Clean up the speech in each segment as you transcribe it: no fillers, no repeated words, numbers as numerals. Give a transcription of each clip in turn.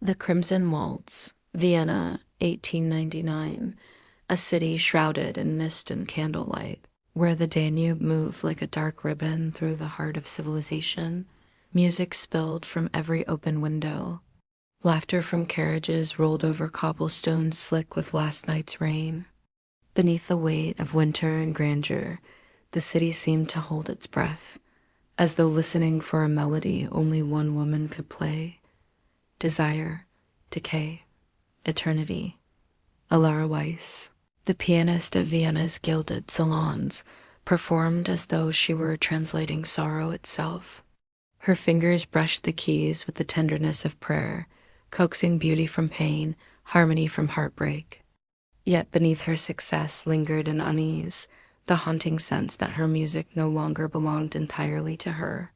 The Crimson Waltz, Vienna, 1899, a city shrouded in mist and candlelight, where the Danube moved like a dark ribbon through the heart of civilization. Music spilled from every open window. Laughter from carriages rolled over cobblestones slick with last night's rain. Beneath the weight of winter and grandeur, the city seemed to hold its breath, as though listening for a melody only one woman could play. Desire, decay, eternity. Alara Weiss, the pianist of Vienna's gilded salons, performed as though she were translating sorrow itself. Her fingers brushed the keys with the tenderness of prayer, coaxing beauty from pain, harmony from heartbreak. Yet beneath her success lingered an unease, the haunting sense that her music no longer belonged entirely to her.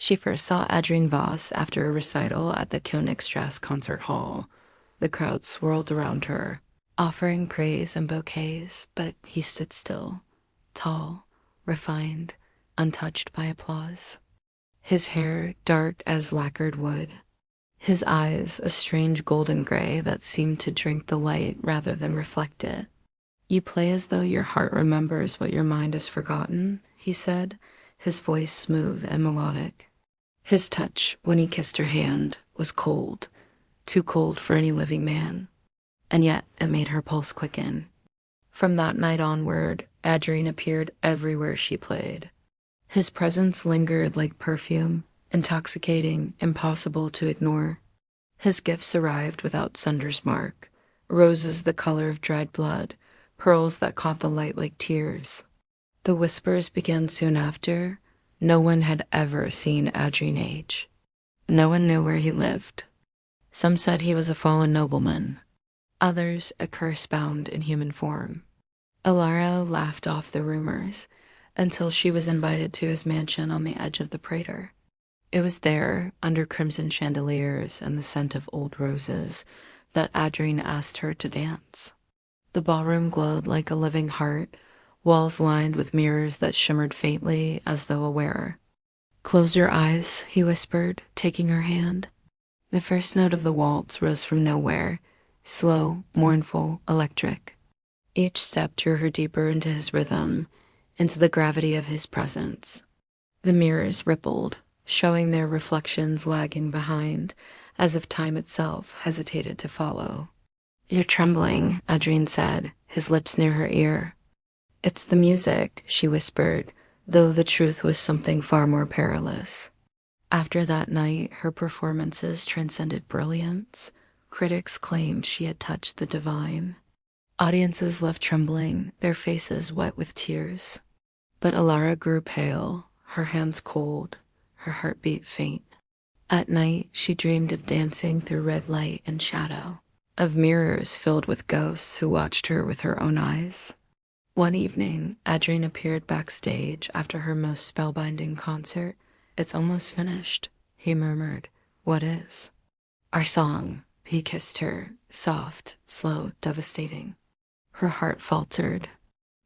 She first saw Adrien Voss after a recital at the Königstrasse Concert Hall. The crowd swirled around her, offering praise and bouquets, but he stood still, tall, refined, untouched by applause. His hair dark as lacquered wood, his eyes a strange golden gray that seemed to drink the light rather than reflect it. "You play as though your heart remembers what your mind has forgotten," he said, his voice smooth and melodic. His touch, when he kissed her hand, was cold, too cold for any living man, and yet it made her pulse quicken. From that night onward, Adrien appeared everywhere she played. His presence lingered like perfume, intoxicating, impossible to ignore. His gifts arrived without sunder's mark, roses the color of dried blood, pearls that caught the light like tears. The whispers began soon after. No one had ever seen Adrien age. No one knew where he lived. Some said he was a fallen nobleman, others a curse bound in human form. Alara laughed off the rumors until she was invited to his mansion on the edge of the Prater. It was there, under crimson chandeliers and the scent of old roses, that Adrien asked her to dance. The ballroom glowed like a living heart, walls lined with mirrors that shimmered faintly as though aware. "Close your eyes," he whispered, taking her hand. The first note of the waltz rose from nowhere, slow, mournful, electric. Each step drew her deeper into his rhythm, into the gravity of his presence. The mirrors rippled, showing their reflections lagging behind, as if time itself hesitated to follow. "You're trembling," Adrien said, his lips near her ear. "It's the music," she whispered, though the truth was something far more perilous. After that night, her performances transcended brilliance. Critics claimed she had touched the divine. Audiences left trembling, their faces wet with tears. But Alara grew pale, her hands cold, her heartbeat faint. At night, she dreamed of dancing through red light and shadow, of mirrors filled with ghosts who watched her with her own eyes. One evening, Adrien appeared backstage after her most spellbinding concert. "It's almost finished," he murmured. "What is?" "Our song." He kissed her, soft, slow, devastating. Her heart faltered.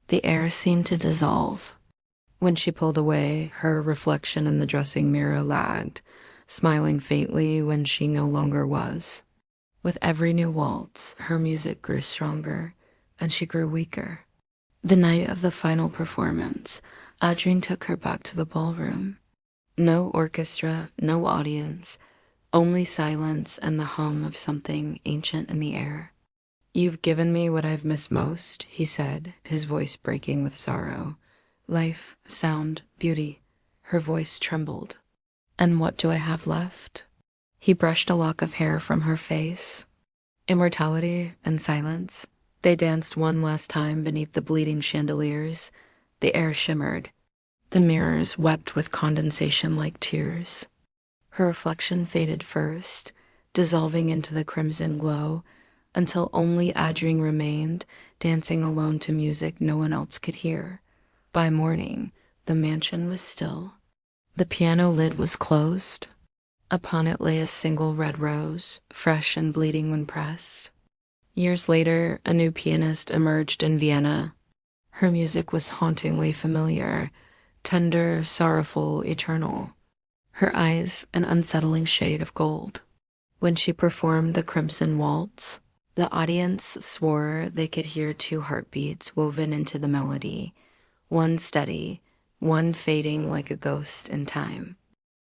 The air seemed to dissolve. When she pulled away, her reflection in the dressing mirror lagged, smiling faintly when she no longer was. With every new waltz, her music grew stronger, and she grew weaker. The night of the final performance, Adrien took her back to the ballroom. No orchestra, no audience, only silence and the hum of something ancient in the air. "You've given me what I've missed most," he said, his voice breaking with sorrow. "Life, sound, beauty." Her voice trembled. "And what do I have left?" He brushed a lock of hair from her face. "Immortality and silence." They danced one last time beneath the bleeding chandeliers. The air shimmered. The mirrors wept with condensation like tears. Her reflection faded first, dissolving into the crimson glow, until only Adrien remained, dancing alone to music no one else could hear. By morning, the mansion was still. The piano lid was closed. Upon it lay a single red rose, fresh and bleeding when pressed. Years later, a new pianist emerged in Vienna. Her music was hauntingly familiar, tender, sorrowful, eternal. Her eyes an unsettling shade of gold. When she performed the Crimson Waltz, the audience swore they could hear two heartbeats woven into the melody, one steady, one fading like a ghost in time.